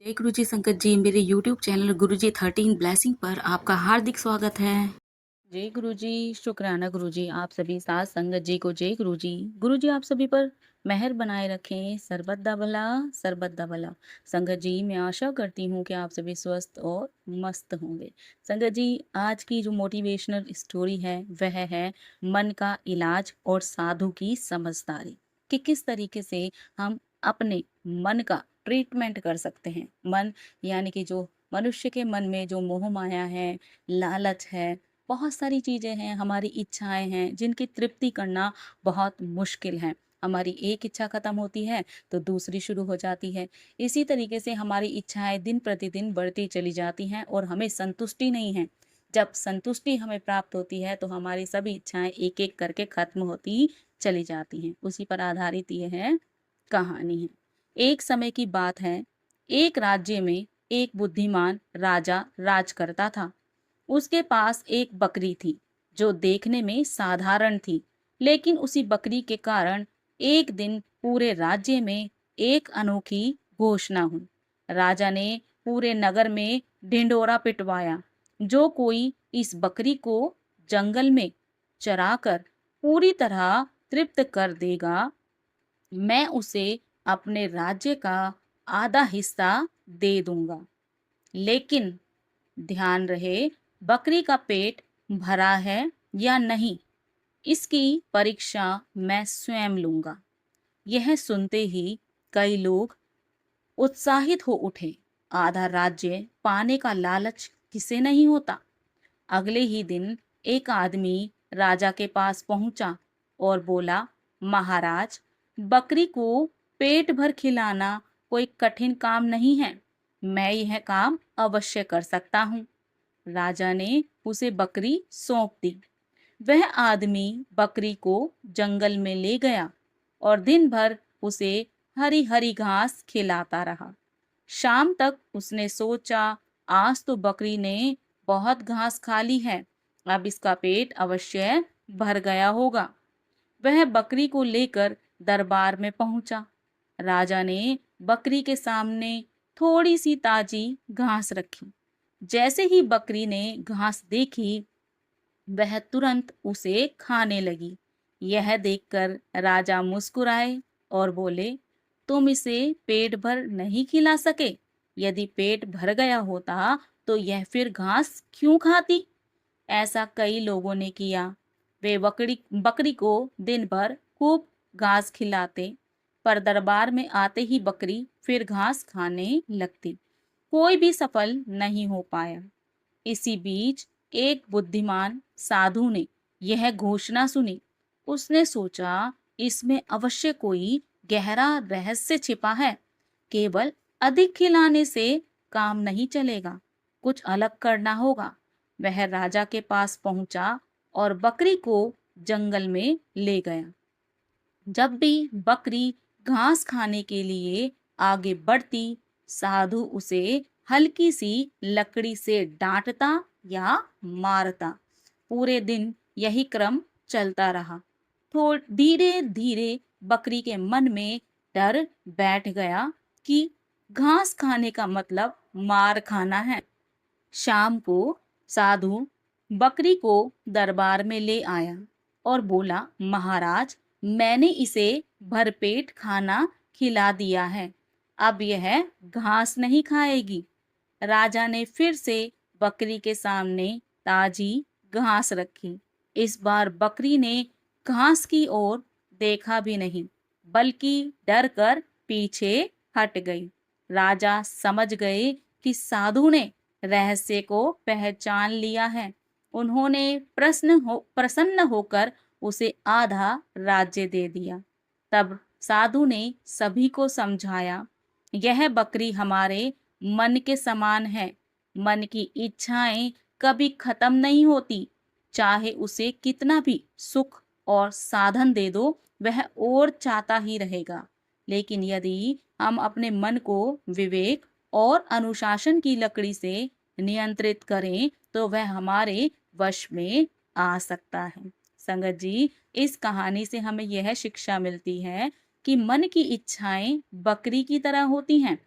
जय गुरु जी संगत जी, मेरे यूट्यूब चैनल गुरु जी 13 ब्लेसिंग पर आपका हार्दिक स्वागत है। जय गुरु जी। शुक्राना गुरु जी। आप सभी साथ संगत जी को जय गुरु जी। गुरु जी आप सभी पर मेहर बनाए रखें। सरबत भला, सरबत भला। संगत जी मैं आशा करती हूँ कि आप सभी स्वस्थ और मस्त होंगे। संगत जी आज की जो मोटिवेशनल स्टोरी है वह है मन का इलाज और साधु की समझदारी, कि किस तरीके से हम अपने मन का ट्रीटमेंट कर सकते हैं। मन यानी कि जो मनुष्य के मन में जो मोह माया है, लालच है, बहुत सारी चीज़ें हैं, हमारी इच्छाएँ हैं, जिनकी तृप्ति करना बहुत मुश्किल है। हमारी एक इच्छा खत्म होती है, तो दूसरी शुरू हो जाती है। इसी तरीके से हमारी इच्छाएँ दिन प्रतिदिन बढ़ती चली जाती हैं और हमें संतुष्टि नहीं है। जब संतुष्टि हमें प्राप्त होती है, तो हमारी सभी इच्छाएँ एक-एक करके खत्म होती चली जाती हैं। उसी पर आधारित ये है कहानी है। एक समय की बात है, एक राज्य में एक बुद्धिमान राजा राज करता था। उसके पास एक बकरी थी जो देखने में साधारण थी, लेकिन उसी बकरी के कारण एक दिन पूरे राज्य में एक अनोखी घोषणा हुई। राजा ने पूरे नगर में ढिंढोरा पिटवाया, जो कोई इस बकरी को जंगल में चराकर पूरी तरह तृप्त कर देगा, मैं उसे अपने राज्य का आधा हिस्सा दे दूंगा। लेकिन ध्यान रहे, बकरी का पेट भरा है या नहीं, इसकी परीक्षा मैं स्वयं लूंगा। यह सुनते ही कई लोग उत्साहित हो उठे। आधा राज्य पाने का लालच किसे नहीं होता। अगले ही दिन एक आदमी राजा के पास पहुंचा और बोला, महाराज, बकरी को पेट भर खिलाना कोई कठिन काम नहीं है। मैं यह काम अवश्य कर सकता हूँ। राजा ने उसे बकरी सौंप दी। वह आदमी बकरी को जंगल में ले गया और दिन भर उसे हरी हरी घास खिलाता रहा। शाम तक उसने सोचा, आज तो बकरी ने बहुत घास खा ली है, अब इसका पेट अवश्य भर गया होगा। वह बकरी को लेकर दरबार में पहुंचा। राजा ने बकरी के सामने थोड़ी सी ताजी घास रखी। जैसे ही बकरी ने घास देखी, वह तुरंत उसे खाने लगी। यह देखकर राजा मुस्कुराए और बोले, तुम इसे पेट भर नहीं खिला सके। यदि पेट भर गया होता तो यह फिर घास क्यों खाती। ऐसा कई लोगों ने किया। वे बकरी बकरी को दिन भर खूब घास खिलाते, पर दरबार में आते ही बकरी फिर घास खाने लगती। कोई भी सफल नहीं हो पाया। इसी बीच एक बुद्धिमान साधु ने यह घोषणा सुनी। उसने सोचा, इसमें अवश्य कोई गहरा रहस्य छिपा है। केवल अधिक खिलाने से काम नहीं चलेगा, कुछ अलग करना होगा। वह राजा के पास पहुंचा और बकरी को जंगल में ले गया। जब भी बकरी घास खाने के लिए आगे बढ़ती, साधु उसे हल्की सी लकड़ी से डांटता या मारता। पूरे दिन यही क्रम चलता रहा। थोड़ धीरे धीरे बकरी के मन में डर बैठ गया कि घास खाने का मतलब मार खाना है। शाम को साधु बकरी को दरबार में ले आया और बोला, महाराज, मैंने इसे भरपेट खाना खिला दिया है, अब यह घास नहीं खाएगी। राजा ने फिर से बकरी के सामने ताजी घास रखी। इस बार बकरी ने घास की ओर देखा भी नहीं, बल्कि डर कर पीछे हट गई। राजा समझ गए कि साधु ने रहस्य को पहचान लिया है। उन्होंने प्रसन्न होकर उसे आधा राज्य दे दिया। तब साधु ने सभी को समझाया, यह बकरी हमारे मन के समान है। मन की इच्छाएं कभी खत्म नहीं होती। चाहे उसे कितना भी सुख और साधन दे दो, वह और चाहता ही रहेगा। लेकिन यदि हम अपने मन को विवेक और अनुशासन की लकड़ी से नियंत्रित करें, तो वह हमारे वश में आ सकता है। संगत जी, इस कहानी से हमें यह शिक्षा मिलती है कि मन की इच्छाएं बकरी की तरह होती हैं।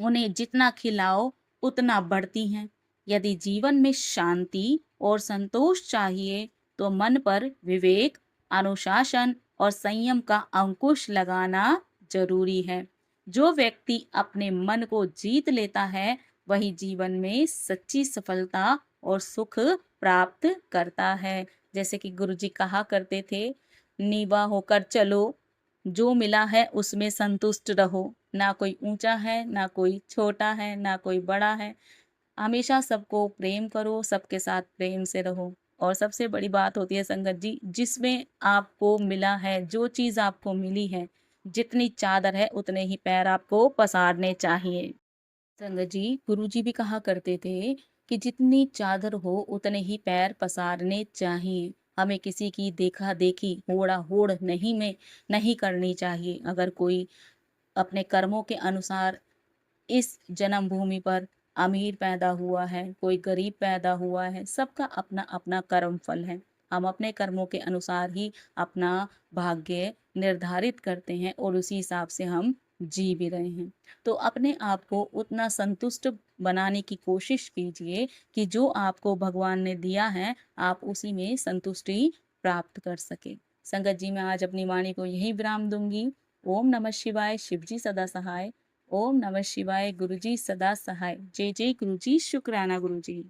उन्हें जितना खिलाओ उतना बढ़ती हैं। यदि जीवन में शांति और संतोष चाहिए तो मन पर विवेक, अनुशासन और संयम का अंकुश लगाना जरूरी है। जो व्यक्ति अपने मन को जीत लेता है वही जीवन में सच्ची सफलता और सुख प्राप्त करता है। जैसे कि गुरुजी कहा करते थे, नीवा होकर चलो, जो मिला है उसमें संतुष्ट रहो। ना कोई ऊंचा है, ना कोई छोटा है, ना कोई बड़ा है। हमेशा सबको प्रेम करो, सबके साथ प्रेम से रहो। और सबसे बड़ी बात होती है संगत जी, जिसमें आपको मिला है, जो चीज़ आपको मिली है, जितनी चादर है उतने ही पैर आपको पसारने चाहिए। संगत जी, गुरुजी भी कहा करते थे कि जितनी चादर हो उतने ही पैर पसारने चाहिए। हमें किसी की देखा देखी, होड़ा होड़ नहीं करनी चाहिए। अगर कोई अपने कर्मों के अनुसार इस जन्म भूमि पर अमीर पैदा हुआ है, कोई गरीब पैदा हुआ है, सबका अपना अपना कर्म फल है। हम अपने कर्मों के अनुसार ही अपना भाग्य निर्धारित करते हैं और उसी हिसाब से हम जी भी रहे हैं। तो अपने आप को उतना संतुष्ट बनाने की कोशिश कीजिए कि जो आपको भगवान ने दिया है आप उसी में संतुष्टि प्राप्त कर सके। संगत जी, मैं आज अपनी वाणी को यही विराम दूंगी। ओम नमः शिवाय। शिव जी सदा सहाय। ओम नमः शिवाय। गुरुजी सदा सहाय। जय जय गुरुजी। शुक्राना गुरुजी।